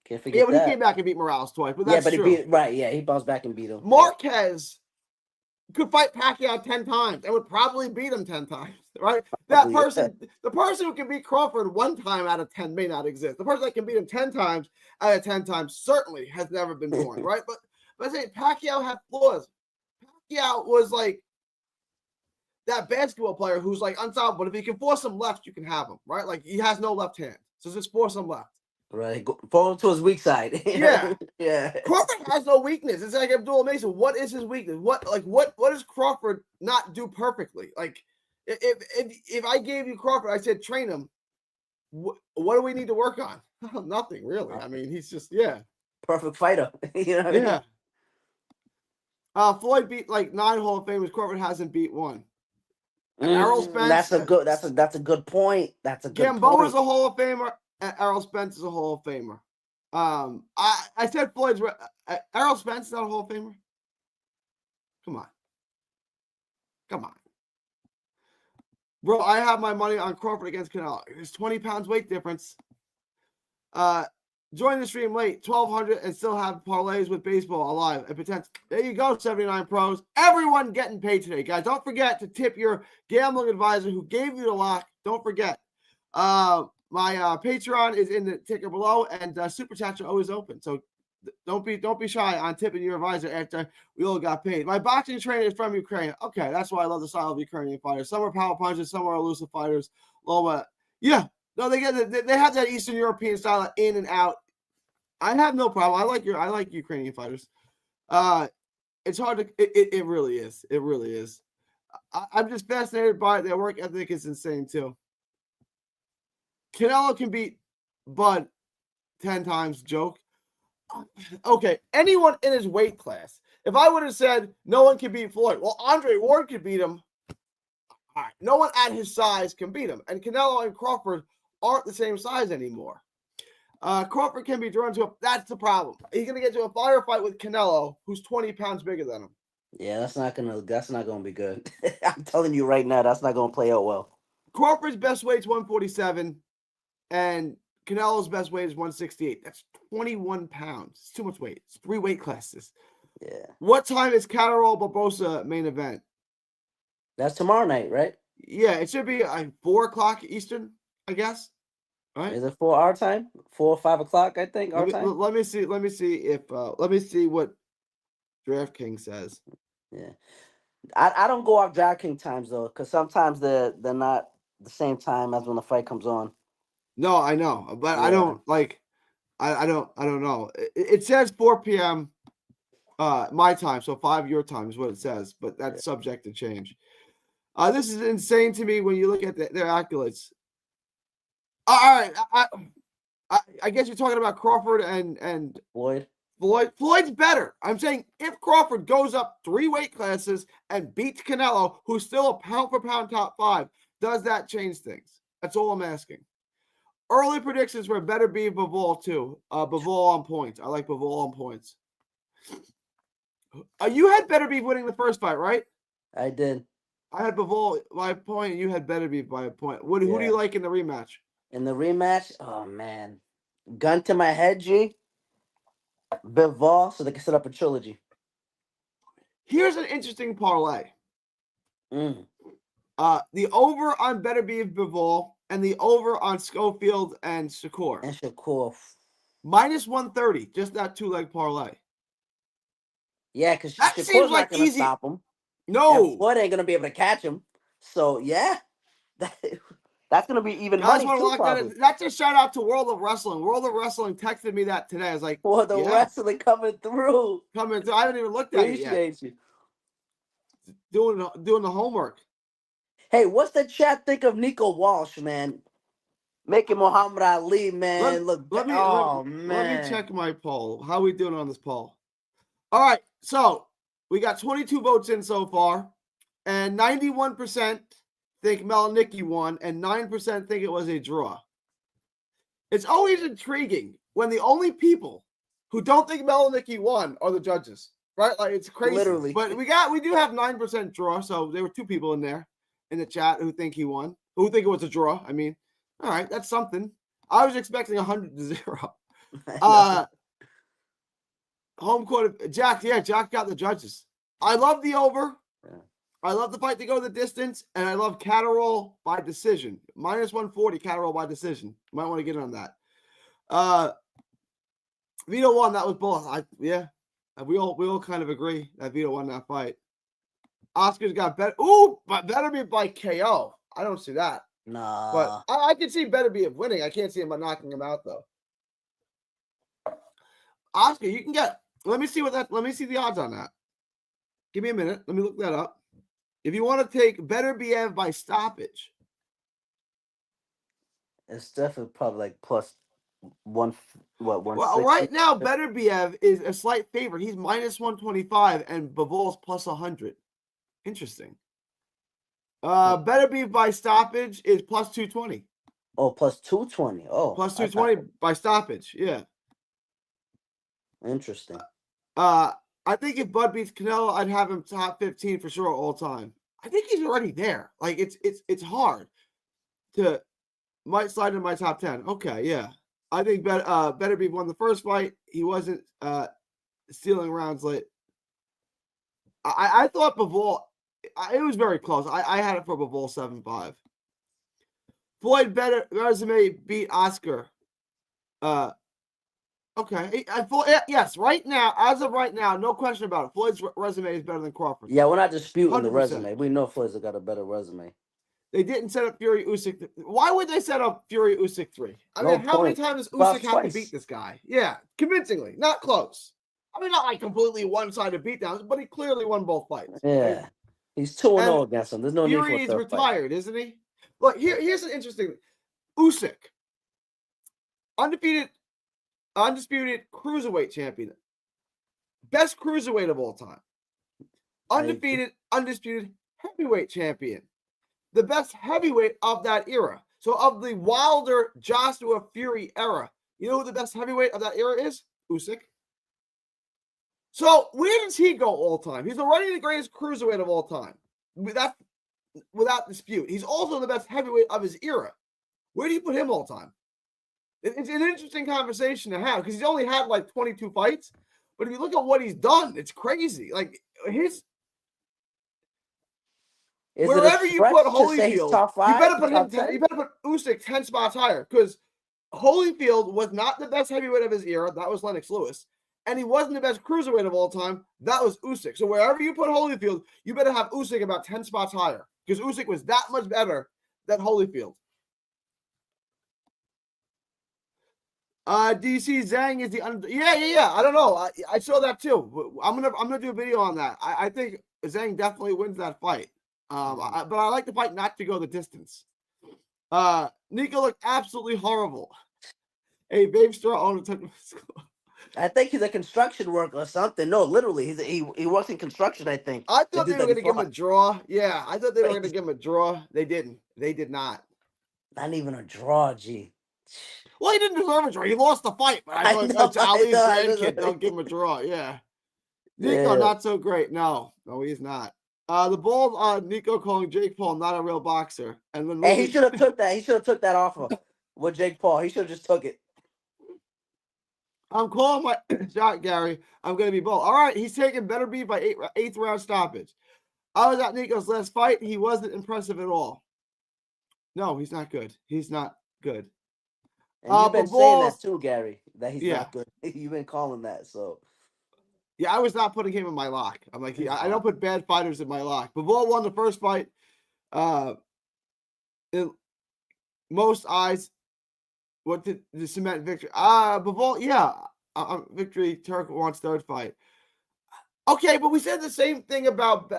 Can't forget Yeah, but that. he came back and beat Morales twice. But that's true. He bounced back and beat him. Marquez could fight Pacquiao 10 times and would probably beat him 10 times, right? That person, the person who can beat Crawford 1 time out of 10 may not exist. The person that can beat him 10 times out of 10 times certainly has never been born, right? But I say Pacquiao had flaws. Pacquiao was like that basketball player who's like unstoppable. If he can force him left, you can have him, right? Like he has no left hand. So just force him left. Right. Fall to his weak side. Yeah. Yeah. Crawford has no weakness. It's like Abdullah Mason. What is his weakness? What does Crawford not do perfectly? Like if I gave you Crawford, I said train him. What do we need to work on? Nothing really. I mean, he's just perfect fighter. You know what I mean? Floyd beat like 9 Hall of Famers. Crawford hasn't beat 1. Errol Spence. That's a good point. That's a good point. Gamboa's a Hall of Famer. Errol Spence is a Hall of Famer. I said Floyd's Errol Spence is not a Hall of Famer. Come on, bro. I have my money on Crawford against Canelo. There's 20 pounds weight difference. Join the stream late, 1,200, and still have parlays with baseball alive. And potential. There you go, 79 pros. Everyone getting paid today, guys. Don't forget to tip your gambling advisor who gave you the lock. Don't forget. My Patreon is in the ticker below, and Super Chats are always open. So don't be shy on tipping your advisor after we all got paid. My boxing trainer is from Ukraine. Okay, that's why I love the style of Ukrainian fighters. Some are power punchers, some are elusive fighters. Loma, yeah, no, they have that Eastern European style in and out. I have no problem. I like Ukrainian fighters. It's hard to. It really is. It really is. I'm just fascinated by it. Their work ethic is insane too. Canelo can beat Bud 10 times. Joke. Okay, anyone in his weight class. If I would have said no one can beat Floyd, well, Andre Ward could beat him. All right, no one at his size can beat him. And Canelo and Crawford aren't the same size anymore. Crawford can be drawn to that's the problem. He's gonna get to a firefight with Canelo, who's 20 pounds bigger than him. Yeah, that's not gonna be good. I'm telling you right now, that's not gonna play out well. Crawford's best weight is 147. And Canelo's best weight is 168. That's 21 pounds. It's too much weight. It's 3 weight classes. Yeah. What time is Catterall Barbosa main event? That's tomorrow night, right? Yeah, it should be 4 o'clock Eastern, I guess. All right. Is it 4 our time? 4 or 5 o'clock, I think. Our time. Let me see what DraftKings says. Yeah. I don't go off DraftKings times though, because sometimes they're not the same time as when the fight comes on. No, I know, but yeah. I don't like. I don't know. It says 4 p.m. My time, so 5 your time is what it says, but that's subject to change. This is insane to me when you look at their accolades. All right, I guess you're talking about Crawford and Floyd. Floyd's better. I'm saying if Crawford goes up 3 weight classes and beats Canelo, who's still a pound for pound top 5, does that change things? That's all I'm asking. Early predictions for better be Bivol too. Bivol on points. I like Bivol on points. You had better be winning the first fight, right? I did. I had Bivol by a point. You had better be by a point. Who do you like in the rematch? In the rematch, oh man, gun to my head, G. Bivol, so they can set up a trilogy. Here's an interesting parlay. The over on better be Bivol. And the over on Schofield and Shakur. Minus 130, just that 2-leg parlay. Yeah, because that seems like not gonna easy. Stop him. No. Floyd ain't gonna be able to catch him. So yeah, that's gonna be even Guys money too, probably. That's a shout out to World of Wrestling. World of Wrestling texted me that today. I was like, World of Wrestling coming through. I haven't even looked at it yet. Appreciate you. Doing the homework. Hey, what's the chat think of Nico Walsh, man? Making Muhammad Ali, man. Let me check my poll. How are we doing on this poll? All right, so we got 22 votes in so far, and 91% think Melanicki won, and 9% think it was a draw. It's always intriguing when the only people who don't think Melnicki won are the judges, right? Like it's crazy. Literally. But we do have 9% draw, so there were 2 people in there in the chat who think he won, who think it was a draw. I mean, all right, that's something. I was expecting 100-0. Home court, Jack. Yeah, Jack got the judges. I love the over. Yeah. I love the fight to go the distance, and I love Catterall by decision. -140 Catterall by decision. You might want to get on that. Vito won. That was both. We all kind of agree that Vito won that fight. Oscar's got better. Ooh, but Beterbiev by KO. I don't see that. Nah. But I can see Beterbiev winning. I can't see him by knocking him out though. Oscar, you can get. Let me see the odds on that. Give me a minute. Let me look that up. If you want to take Beterbiev by stoppage, it's definitely probably like plus one. What one? Well, right now Beterbiev is a slight favorite. He's -125, and Bivol's +100. Interesting. Beterbiev by stoppage is +220. Oh, +220. Oh, +220 by stoppage. Yeah. Interesting. I think if Bud beats Canelo, I'd have him top 15 for sure all time. I think he's already there. Like it's hard to might slide in my top 10. Okay, yeah. I think Beterbiev won the first fight. He wasn't stealing rounds late. I thought Bivol. It was very close. I had it for Bivol 7-5. Floyd resume beat Oscar. Okay. Yes, right now, as of right now, no question about it. Floyd's resume is better than Crawford. Yeah, we're not disputing 100%. the resume. We know Floyd's got a better resume. They didn't set up Fury Usyk. Why would they set up Fury Usyk 3? I mean, how many times does Usyk have to beat this guy? Yeah, convincingly, not close. I mean, not like completely one-sided beatdowns, but he clearly won both fights. Yeah, right? He's 2-0 against him. There's no Fury need for a is retired, isn't he? Look, here's an interesting thing. Usyk, undisputed cruiserweight champion, best cruiserweight of all time, undisputed heavyweight champion, the best heavyweight of that era. So of the Wilder, Joshua, Fury era, you know who the best heavyweight of that era is? Usyk. So where does he go all time? He's already the greatest cruiserweight of all time. That's without dispute. He's also the best heavyweight of his era. Where do you put him all time? It's an interesting conversation to have because he's only had like 22 fights. But if you look at what he's done, it's crazy. Like wherever you put Holyfield, you better put him. You better put Usyk 10 spots higher because Holyfield was not the best heavyweight of his era. That was Lennox Lewis, and he wasn't the best cruiserweight of all time. That was Usyk. So wherever you put Holyfield, you better have Usyk about 10 spots higher because Usyk was that much better than Holyfield. DC Zhang is the yeah. I don't know. I saw that too. I'm gonna do a video on that. I think Zhang definitely wins that fight. But I like the fight not to go the distance. Nico looked absolutely horrible. Hey, Babe Straw owner took him to school. I think he's a construction worker or something. No, literally, he works in construction. I think. I thought they were going to give him a draw. Yeah, I thought they were going to give him a draw. They didn't. They did not. Not even a draw, G. Well, he didn't deserve a draw. He lost the fight. But I thought Ali's grandkid. Don't give him a draw. Yeah. Nico, not so great. No, he's not. The Bulls, Nico calling Jake Paul not a real boxer. And then he should have took that. He should have took that offer with Jake Paul. He should have just took it. I'm calling my shot, Gary. I'm going to be bold. All right, he's taking Beterbiev by eighth round stoppage. I was at Nico's last fight. He wasn't impressive at all. No, he's not good. He's not good. And you've been saying that too, Gary, that he's not good. You've been calling that, so. Yeah, I was not putting him in my lock. I'm like, I don't put bad fighters in my lock. Bivol won the first fight. In most eyes, what did the cement victory? Bivol, victory. Turk wants third fight. Okay, but we said the same thing about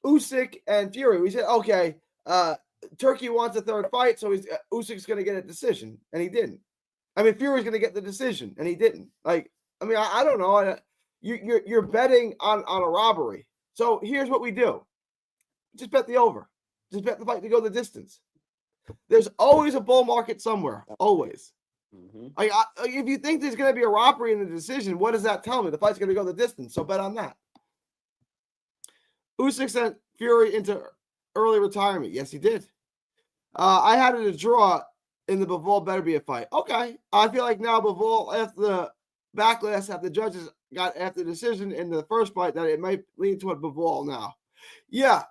Usyk and Fury. We said, okay, Turkey wants a third fight, so Usyk's going to get a decision, and he didn't. I mean, Fury's going to get the decision, and he didn't. Like, I mean, I don't know. You're betting on a robbery. So here's what we do. Just bet the over. Just bet the fight to go the distance. There's always a bull market somewhere. Always. Mm-hmm. Like, if you think there's going to be a robbery in the decision, what does that tell me? The fight's going to go the distance, so bet on that. Usyk sent Fury into early retirement. Yes, he did. I had it a draw in the Bivol better be a fight. Okay. I feel like now Bivol, after the backlash, after the judges got after the decision in the first fight, that it might lean toward Bivol now. Yeah,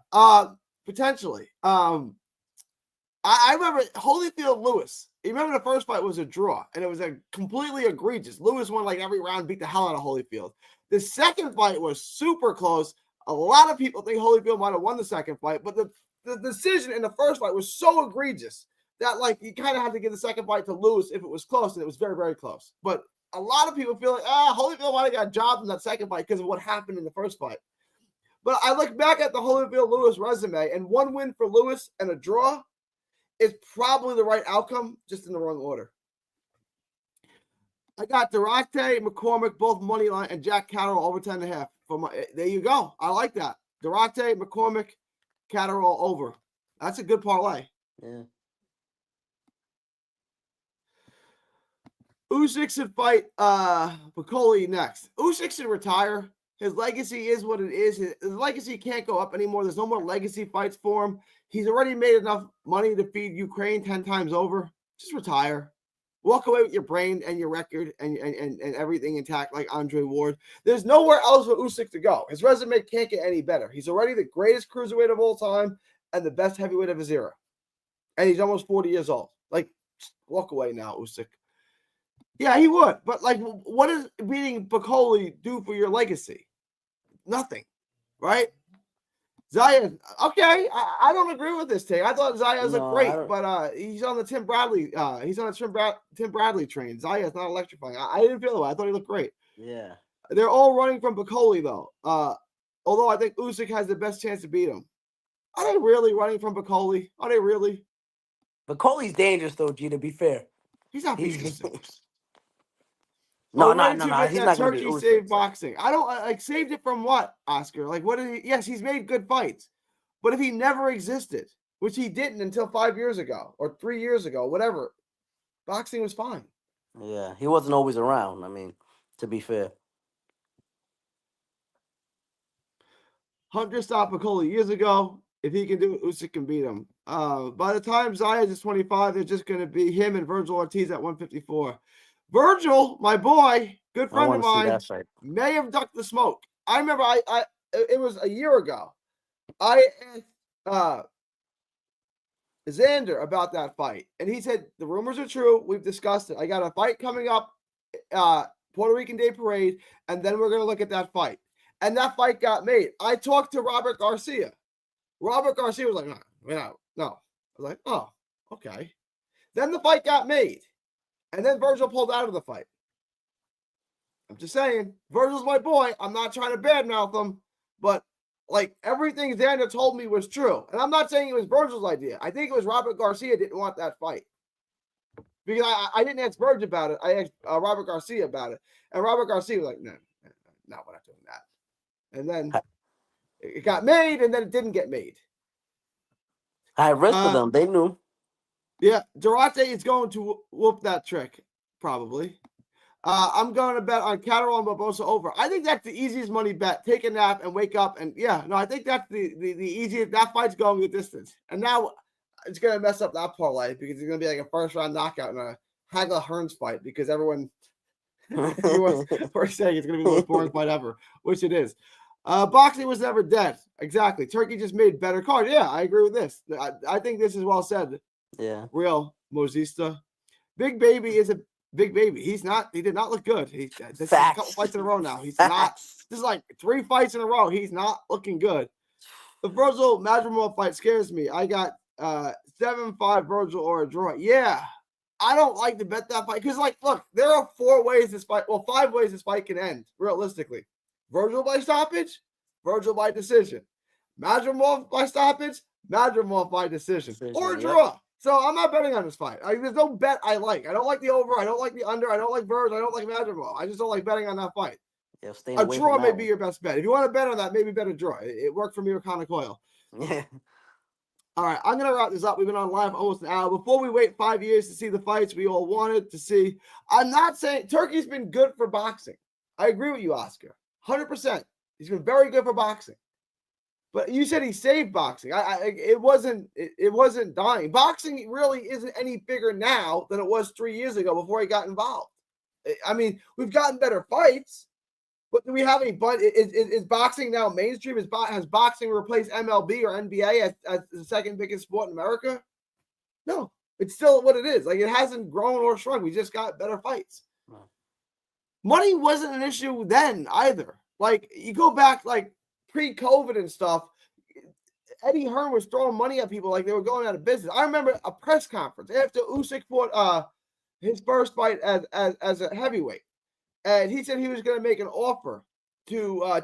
potentially. I remember Holyfield Lewis. You remember the first fight was a draw, and it was a completely egregious. Lewis won like every round, beat the hell out of Holyfield. The second fight was super close. A lot of people think Holyfield might have won the second fight, but the decision in the first fight was so egregious that like you kind of had to give the second fight to Lewis if it was close, and it was very, very close. But a lot of people feel like, Holyfield might have got jobbed in that second fight because of what happened in the first fight. But I look back at the Holyfield Lewis resume, and one win for Lewis and a draw is probably the right outcome, just in the wrong order. I got Durate, McCormick, both money line, and Jack Catterall over 10.5. There you go. I like that. Durate, McCormick, Catterall over. That's a good parlay. Yeah. Usyk should fight Piccoli next. Usyk should retire. His legacy is what it is. His legacy can't go up anymore. There's no more legacy fights for him. He's already made enough money to feed Ukraine 10 times over. Just retire. Walk away with your brain and your record and everything intact like Andre Ward. There's nowhere else for Usyk to go. His resume can't get any better. He's already the greatest cruiserweight of all time and the best heavyweight of his era. And he's almost 40 years old. Like, walk away now, Usyk. Yeah, he would. But, like, what does beating Piccoli do for your legacy? Nothing, right? Zayas, okay. I don't agree with this take. I thought Zayas looked great, but he's on the Tim Bradley. He's on the Tim Bradley train. Zayas not electrifying. I didn't feel that way. I thought he looked great. Yeah. They're all running from Piccoli, though. Although I think Usyk has the best chance to beat him. Are they really running from Piccoli? Are they really? Piccoli's dangerous, though, G, to be fair. He's not beating Usyk. No. He's not going to be Turkey saved boxing. I don't like saved it from what, Oscar? Like, what did he? Yes, he's made good fights, but if he never existed, which he didn't until 5 years ago or 3 years ago, whatever, boxing was fine. Yeah, he wasn't always around. I mean, to be fair. Hunter stopped Piccoli years ago. If he can do it, Usyk can beat him. By the time Zayas is 25, they're just going to be him and Virgil Ortiz at 154. Virgil, my boy, good friend of mine, may have ducked the smoke. I remember it was a year ago. I asked Xander about that fight, and he said the rumors are true. We've discussed it. I got a fight coming up, Puerto Rican Day Parade, and then we're going to look at that fight. And that fight got made. I talked to Robert Garcia. Robert Garcia was like, no. I was like, oh, okay. Then the fight got made. And then Virgil pulled out of the fight. I'm just saying, Virgil's my boy. I'm not trying to badmouth him, but like everything Xander told me was true. And I'm not saying it was Virgil's idea. I think it was Robert Garcia didn't want that fight. Because I didn't ask Virgil about it. I asked Robert Garcia about it. And Robert Garcia was like, no, we're not doing that. And then it got made, and then it didn't get made. High risk for them. They knew. Yeah, Durate is going to whoop that trick, probably. I'm going to bet on Catterall and Barbosa over. I think that's the easiest money bet. Take a nap and wake up. And I think that's the easiest. That fight's going the distance. And now it's going to mess up that parlay because it's going to be like a first round knockout in a Hagler Hearns fight because everyone's first saying it's going to be the most boring fight ever, which it is. Boxing was never dead. Exactly. Turkey just made better cards. Yeah, I agree with this. I think this is well said. Yeah. Real Mosista. Big Baby is a big baby. He did not look good. This is a couple fights in a row now. He's not. This is like 3 fights in a row. He's not looking good. The Virgil Madrimov fight scares me. I got 7-5 Virgil or a draw. Yeah. I don't like to bet that fight because, like, look, there are 4 ways this fight, 5 ways this fight can end, realistically. Virgil by stoppage, Virgil by decision. Madrimov by stoppage, Madrimov by decision. Or a draw. Yep. So I'm not betting on this fight. There's no bet I like. I don't like the over. I don't like the under. I don't like Virgil. I don't like Madrimov. I just don't like betting on that fight. Yeah, a draw may be your best bet. If you want to bet on that, maybe bet a draw. It worked for me with Conor Coyle. Yeah. All right, I'm going to wrap this up. We've been on live almost an hour. Before we wait 5 years to see the fights we all wanted to see, I'm not saying Turkey's been good for boxing. I agree with you, Oscar. 100%. He's been very good for boxing. But you said he saved boxing. It wasn't dying. Boxing really isn't any bigger now than it was 3 years ago before he got involved. I mean, we've gotten better fights, but do we have any? But is boxing now mainstream? Has boxing replaced MLB or NBA as the second biggest sport in America? No, it's still what it is. Like, it hasn't grown or shrunk. We just got better fights. Wow. Money wasn't an issue then either. Like, you go back like pre-COVID and stuff, Eddie Hearn was throwing money at people like they were going out of business. I remember a press conference after Usyk fought his first fight as a heavyweight, and he said he was going to make an offer to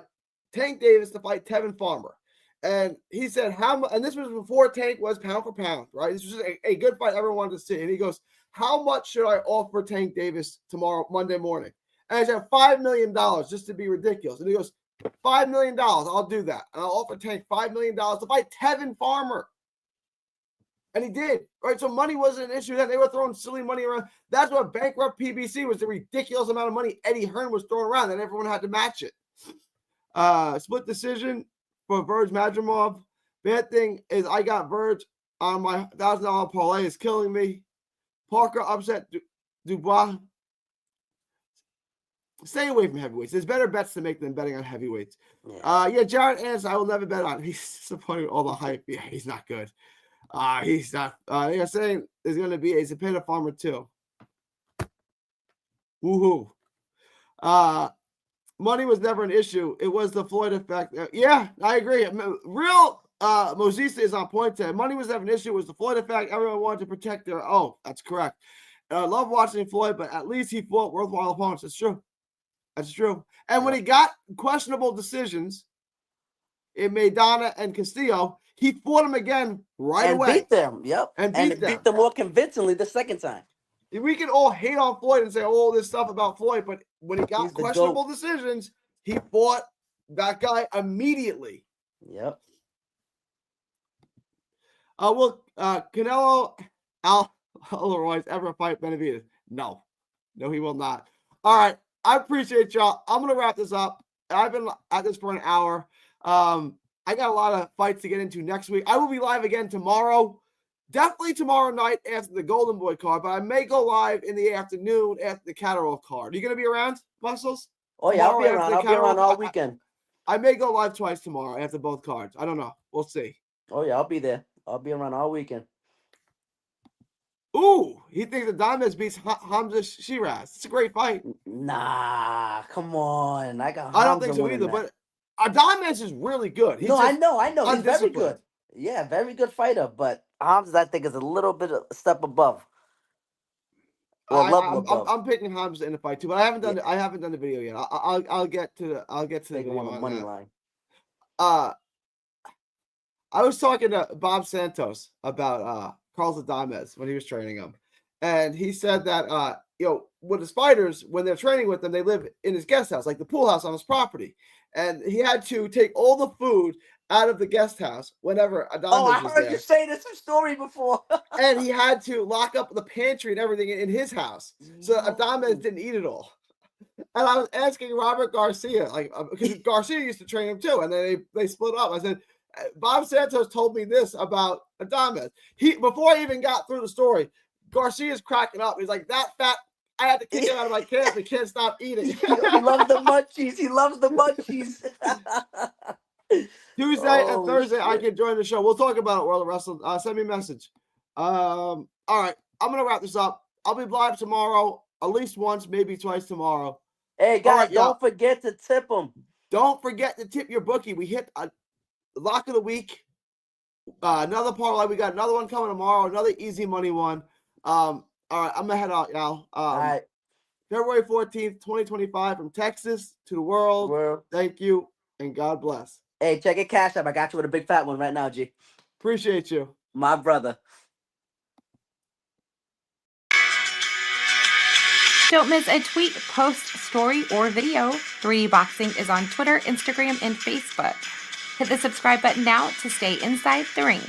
Tank Davis to fight Tevin Farmer. And he said, how much, and this was before Tank was pound for pound, right? This was a good fight everyone wanted to see. And he goes, how much should I offer Tank Davis tomorrow, Monday morning? And I said, $5 million, just to be ridiculous. And he goes, $5 million, I'll do that. And I'll offer Tank $5 million to fight Tevin Farmer. And he did, right? So money wasn't an issue then. They were throwing silly money around. That's what bankrupt PBC was, the ridiculous amount of money Eddie Hearn was throwing around, and everyone had to match it. Split decision for Verge Madrimov. Bad thing is I got Verge on my $1,000 parlay. It's killing me. Parker upset Dubois. Stay away from heavyweights. There's better bets to make than betting on heavyweights. Yeah, Jared Anderson, I will never bet on. He's disappointing all the hype. Yeah, he's not good. He's not. They're saying there's going to be a Zepeda Farmer too. Woohoo. Money was never an issue. It was the Floyd effect. Yeah, I agree. Real Mosista is on point today. Money was never an issue. It was the Floyd effect. Everyone wanted to protect their. Oh, that's correct. I love watching Floyd, but at least he fought worthwhile opponents. That's true. That's true. And when he got questionable decisions in Maidana and Castillo, he fought him again away. Beat them. Yep. And beat them more convincingly the second time. We can all hate on Floyd and say all this stuff about Floyd, but when he got questionable decisions, he fought that guy immediately. Yep. Will Canelo Alvarez ever fight Benavidez? No, he will not. All right. I appreciate y'all. I'm going to wrap this up. I've been at this for an hour. I got a lot of fights to get into next week. I will be live again tomorrow. Definitely tomorrow night after the Golden Boy card, but I may go live in the afternoon after the Catterall card. Are you going to be around, Muscles? Oh, yeah, I'll be around. I'll be around all weekend. I may go live twice tomorrow after both cards. I don't know. We'll see. Oh, yeah, I'll be there. I'll be around all weekend. Ooh, he thinks the Diamonds beats Hamza Shiraz. It's a great fight. Nah, come on. I don't think so either, but Diamonds is really good. I know. He's very good. Yeah, very good fighter, but Hamza, I think, is a little bit a step above. Or level above. I'm picking Hamza in the fight too, but I haven't done the video yet. I'll get to the video on the money line. I was talking to Bob Santos about Carlos Adames when he was training him, and he said that with his fighters, when they're training with them, they live in his guest house, like the pool house on his property, and he had to take all the food out of the guest house whenever Adames was there. I heard you say this story before. And he had to lock up the pantry and everything in his house, so Adames didn't eat it all. And I was asking Robert Garcia, because Garcia used to train him too, and then they split up. I said, Bob Santos told me this about Adames. Before I even got through the story, Garcia's cracking up. He's like, that fat, I had to kick him out of my camp. He can't stop eating. He loves the munchies. He loves the munchies. Tuesday and Thursday, shit. I can join the show. We'll talk about it, World of Wrestling. Send me a message. All right, I'm going to wrap this up. I'll be live tomorrow, at least once, maybe twice tomorrow. Hey, guys, don't forget to tip them. Don't forget to tip your bookie. We hit a lock of the week. Another parlay. We got another one coming tomorrow. Another easy money one. All right, I'm gonna head out now. All right. February 14th, 2025, from Texas to the world. Thank you and God bless. Hey, check your Cash App. I got you with a big fat one right now, G. Appreciate you, my brother. Don't miss a tweet, post, story, or video. 3D Boxing is on Twitter, Instagram, and Facebook. Hit the subscribe button now to stay inside the ring.